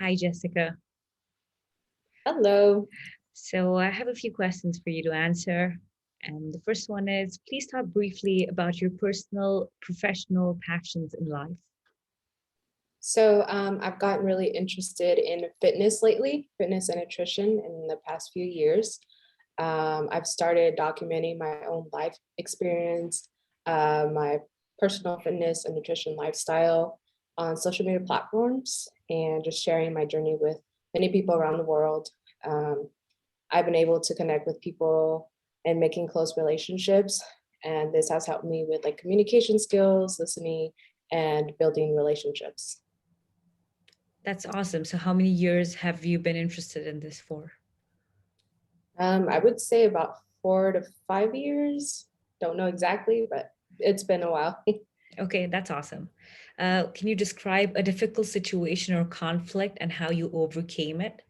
Hi, Jessica. Hello. So I have a few questions for you to answer. And the first one is, please talk briefly about your personal, professional passions in life. I've gotten really interested in fitness lately, fitness and nutrition in the past few years. I've started documenting my own life experience, my personal fitness and nutrition lifestyle on social media platforms, and just sharing my journey with many people around the world. Um, I've been able to connect with people and making close relationships, and this has helped me with like communication skills, listening, and building relationships. That's awesome. So how many years have you been interested in this for? I would say about 4 to 5 years. Don't know exactly, but it's been a while. Okay, that's awesome. Can you describe a difficult situation or conflict and how you overcame it?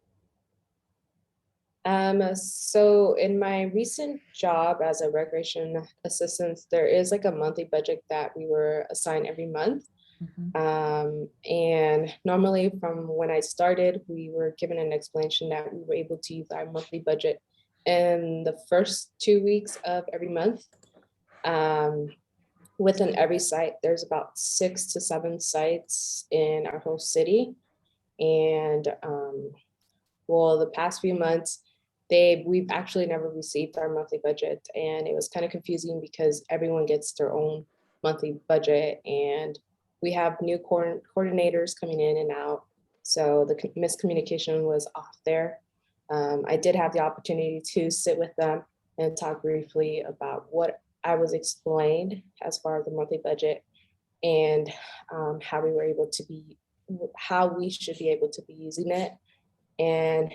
So in my recent job as a recreation assistant, there is like a monthly budget that we were assigned every month. Mhm. And normally from when I started, we were given an explanation that we were able to use our monthly budget in the first 2 weeks of every month. Um, Within every site, there's about 6 to 7 sites in our whole city. And well, the past few months, we've actually never received our monthly budget. And it was kind of confusing because everyone gets their own monthly budget. And we have new coordinators coming in and out. So the miscommunication was off there. I did have the opportunity to sit with them and talk briefly about what I was explained as far as the monthly budget and how we were able to be, how we should be able to be using it. And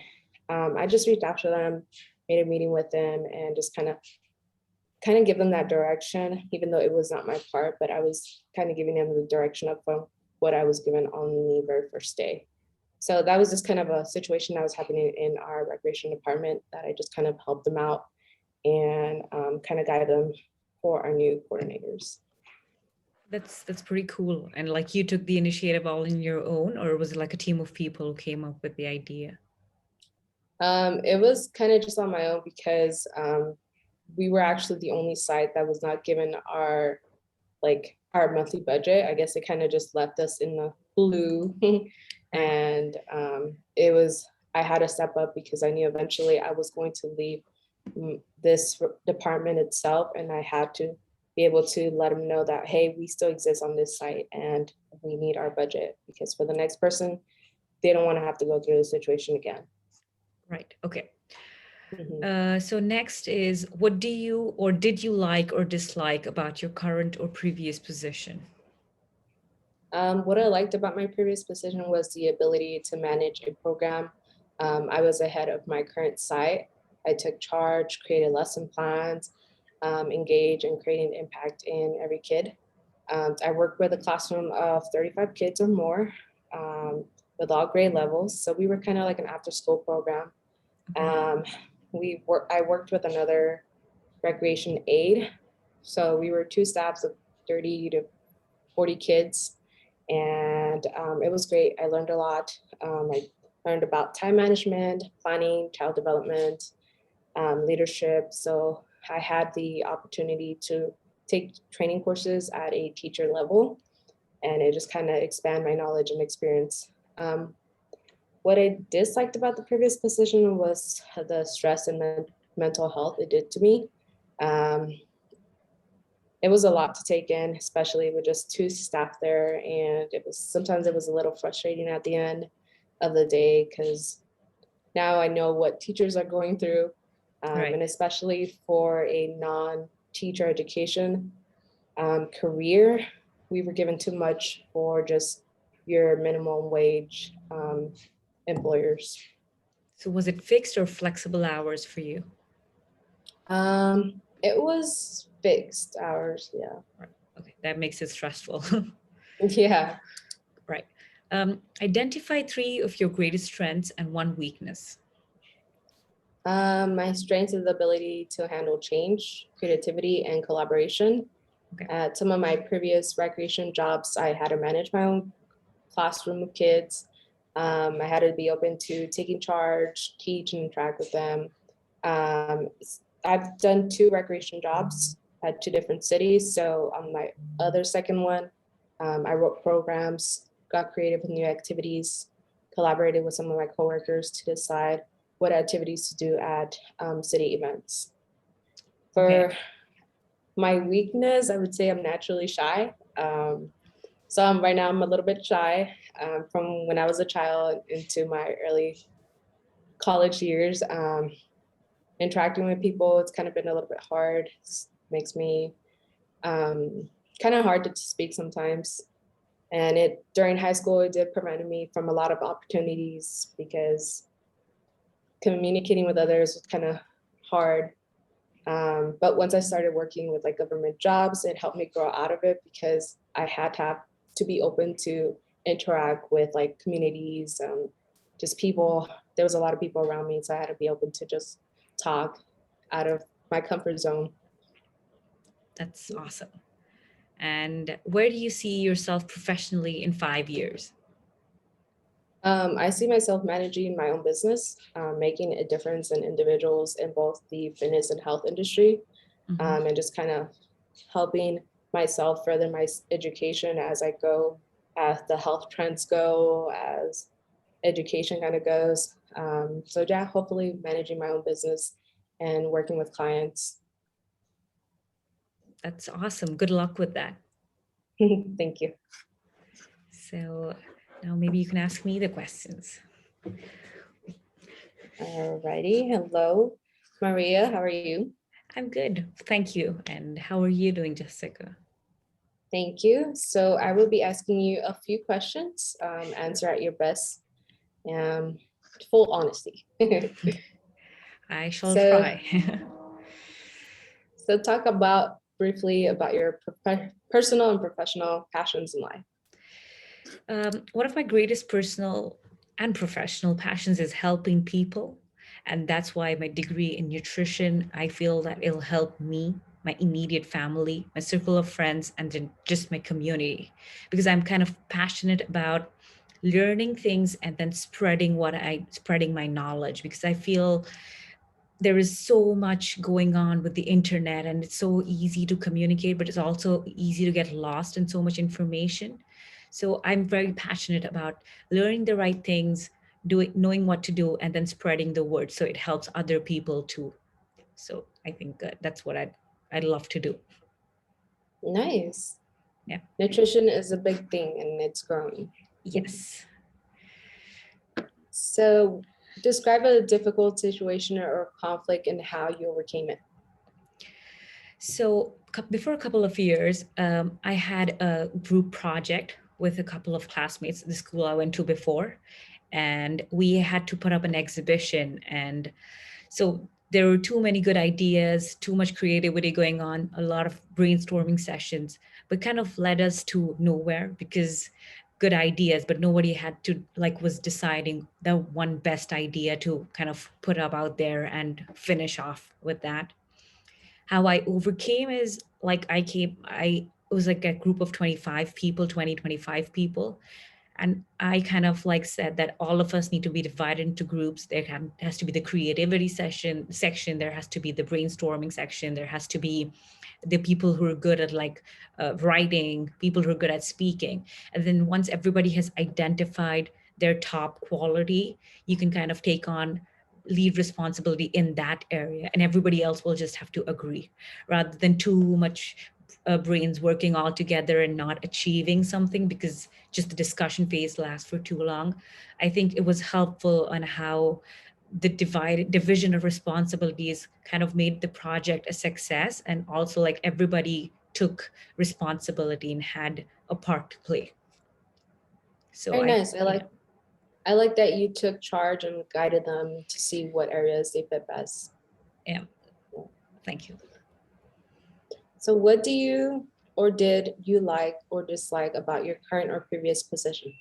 I just reached out to them, made a meeting with them, and just kind of give them that direction, even though it was not my part, but I was kind of giving them the direction of what I was given on the very first day. So that was just kind of a situation that was happening in our recreation department that I just kind of helped them out and kind of guide them for our new coordinators. That's pretty cool. And like you took the initiative all in your own, or was it like a team of people who came up with the idea? It was kind of just on my own because we were actually the only site that was not given our monthly budget. I guess it kind of just left us in the blue. Right. And it was, I had to step up because I knew eventually I was going to leave this department itself. And I had to be able to let them know that, hey, we still exist on this site and we need our budget because for the next person, they don't want to have to go through the situation again. Right. Okay. Mhm. So next is, what do you or did you like or dislike about your current or previous position? What I liked about my previous position was the ability to manage a program. I was ahead of my current site. I took charge, created lesson plans, engage in creating impact in every kid. I worked with a classroom of 35 kids or more um, with all grade levels. So we were kind of like an after school program. Okay. I worked with another recreation aide. So we were two staffs of 30 to 40 kids and it was great. I learned a lot. I learned about time management, planning, child development, leadership. So I had the opportunity to take training courses at a teacher level, and it just kind of expand my knowledge and experience. What I disliked about the previous position was the stress and the mental health it did to me. Um, it was a lot to take in, especially with just two staff there. And sometimes it was a little frustrating at the end of the day because now I know what teachers are going through. Right. And especially for a non-teacher education career, we were given too much for just your minimum wage employers. So was it fixed or flexible hours for you? It was fixed hours, yeah. Right. Okay, that makes it stressful. Yeah. Right. Identify three of your greatest strengths and one weakness. My strength is the ability to handle change, creativity, and collaboration. Okay. At some of my previous recreation jobs, I had to manage my own classroom of kids. I had to be open to taking charge, teach, and interact with them. I've done 2 recreation jobs at 2 different cities. So on my other second one, I wrote programs, got creative with new activities, collaborated with some of my coworkers to decide what activities to do at city events. Okay. For my weakness, I would say I'm naturally shy. So right now I'm a little bit shy from when I was a child into my early college years. Interacting with people, it's kind of been a little bit hard. It makes me kind of hard to speak sometimes. And it during high school, it did prevent me from a lot of opportunities because communicating with others was kind of hard. But once I started working with like government jobs, it helped me grow out of it because I had to have to be open to interact with like communities, just people. There was a lot of people around me, so I had to be open to just talk out of my comfort zone. That's awesome. And where do you see yourself professionally in 5 years? I see myself managing my own business, making a difference in individuals in both the fitness and health industry, Mhm. and just kind of helping myself further my education as I go, as the health trends go, as education kind of goes. So yeah, hopefully managing my own business and working with clients. That's awesome. Good luck with that. Thank you. So now maybe you can ask me the questions. Alrighty. Hello, Maria. How are you? I'm good. Thank you. And how are you doing, Jessica? Thank you. So I will be asking you a few questions. Answer at your best, um, full honesty. I shall so, try. so talk about briefly about your personal and professional passions in life. One of my greatest personal and professional passions is helping people. And that's why my degree in nutrition, I feel that it'll help me, my immediate family, my circle of friends, and then just my community. Because I'm kind of passionate about learning things and then spreading my knowledge, because I feel there is so much going on with the internet and it's so easy to communicate, but it's also easy to get lost in so much information. So I'm very passionate about learning the right things, doing, knowing what to do, and then spreading the word so it helps other people too. So I think that's what I'd love to do. Nice. Yeah. Nutrition is a big thing and it's growing. Yes. So describe a difficult situation or conflict and how you overcame it. So before a couple of years, I had a group project with a couple of classmates at the school I went to before, and we had to put up an exhibition. And so there were too many good ideas, too much creativity going on, a lot of brainstorming sessions, but kind of led us to nowhere because good ideas, but nobody had to like was deciding the one best idea to kind of put up out there and finish off with that. How I overcame is like I it was like a group of 25 people, 25 people. And I kind of like said that all of us need to be divided into groups. Has to be the creativity section. There has to be the brainstorming section. There has to be the people who are good at like writing, people who are good at speaking. And then once everybody has identified their top quality, you can kind of take on lead responsibility in that area, and everybody else will just have to agree rather than too much brains working all together and not achieving something because just the discussion phase lasts for too long. I think it was helpful on how the division of responsibilities kind of made the project a success, and also like everybody took responsibility and had a part to play. So Very I nice. yeah, I like that you took charge and guided them to see what areas they fit best. yeah, thank you. So what do you or did you like or dislike about your current or previous position?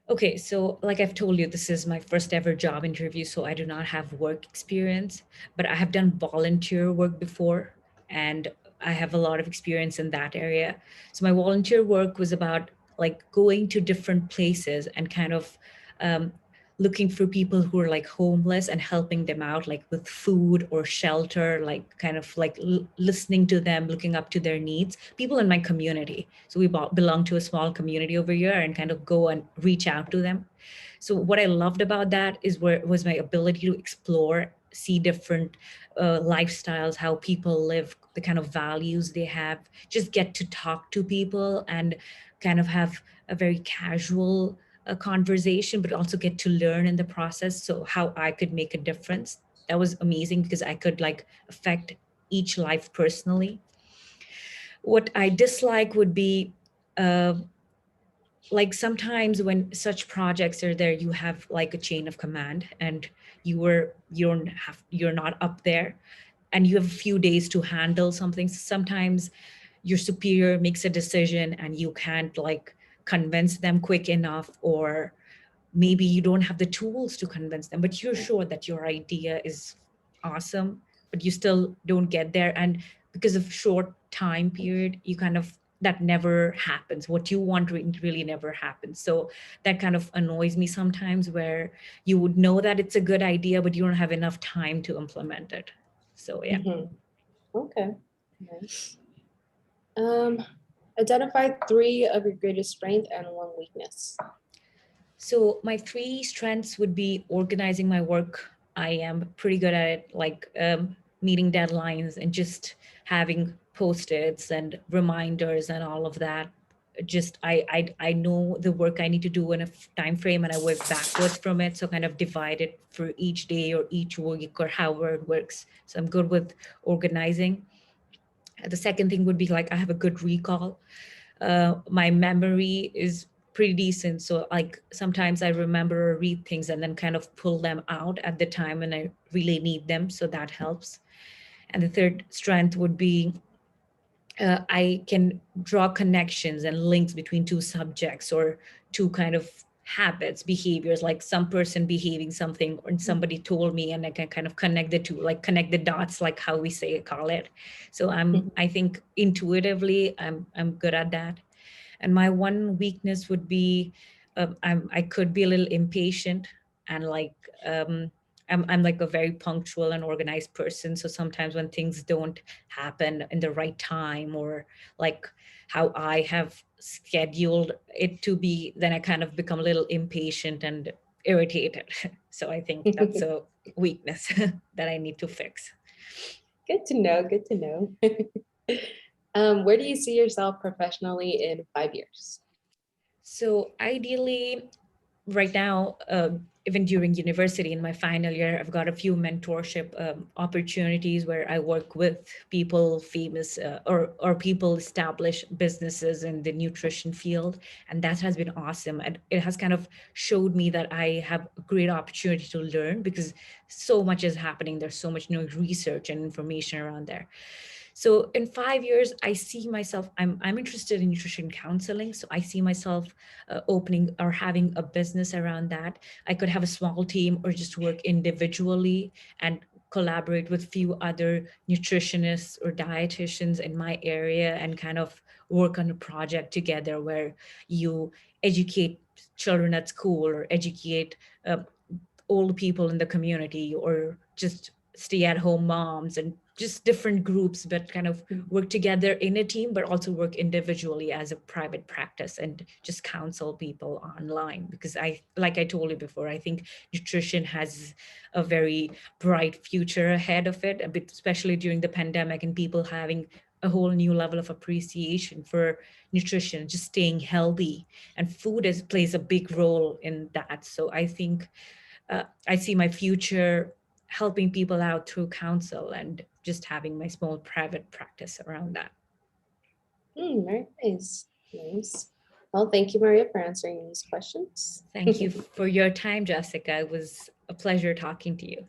Okay, so like I've told you, this is my first ever job interview, so I do not have work experience, but I have done volunteer work before, and I have a lot of experience in that area. So my volunteer work was about like going to different places and kind of um, looking for people who are like homeless and helping them out like with food or shelter, like kind of like listening to them, looking up to their needs, people in my community. So we belong to a small community over here and kind of go and reach out to them. So what I loved about that is where was my ability to explore, see different lifestyles, how people live, the kind of values they have, just get to talk to people and kind of have a very casual conversation, but also get to learn in the process. So how I could make a difference. That was amazing because I could like affect each life personally. What I dislike would be uh, like sometimes when such projects are there, you have like a chain of command and you're not up there and you have a few days to handle something. Sometimes your superior makes a decision and you can't like convince them quick enough, or maybe you don't have the tools to convince them, but you're sure that your idea is awesome, but you still don't get there. And because of short time period, you kind of, that never happens. What you want really never happens. So that kind of annoys me sometimes, where you would know that it's a good idea, but you don't have enough time to implement it. So yeah. Mhm. Okay, nice. Um, Identify three of your greatest strength and one weakness. So my three strengths would be organizing my work. I am pretty good at it, like meeting deadlines and just having post-its and reminders and all of that. Just I know the work I need to do in a time frame and I work backwards from it. So kind of divide it for each day or each week or however it works. So I'm good with organizing. The second thing would be like I have a good recall. My memory is pretty decent. So like sometimes I remember or read things and then kind of pull them out at the time when I really need them. So that helps. And the third strength would be I can draw connections and links between two subjects or two kind of habits, behaviors, like some person behaving something or somebody told me, and I can kind of connect the two, like connect the dots, like how we say call it. So I think intuitively I'm good at that. And my one weakness would be I could be a little impatient and like I'm like a very punctual and organized person. So sometimes when things don't happen in the right time or like how I have scheduled it to be, then I kind of become a little impatient and irritated. So I think that's a weakness that I need to fix. Good to know. Good to know. Where do you see yourself professionally in 5 years? So ideally, right now, even during university in my final year, I've got a few mentorship opportunities where I work with people famous or people establish businesses in the nutrition field, and that has been awesome. And it has kind of showed me that I have a great opportunity to learn because so much is happening. There's so much new research and information around there. So in 5 years, I see myself, I'm interested in nutrition counseling. So I see myself opening or having a business around that. I could have a small team or just work individually and collaborate with few other nutritionists or dietitians in my area and kind of work on a project together where you educate children at school or educate uh, old people in the community or just stay at home moms and just different groups, but kind of work together in a team, but also work individually as a private practice and just counsel people online. Because like I told you before, I think nutrition has a very bright future ahead of it, a bit, especially during the pandemic and people having a whole new level of appreciation for nutrition, just staying healthy, and food plays a big role in that. So I think I see my future helping people out through counsel and just having my small private practice around that. Very nice. Nice. Well, thank you, Maria, for answering these questions. Thank you for your time, Jessica. It was a pleasure talking to you.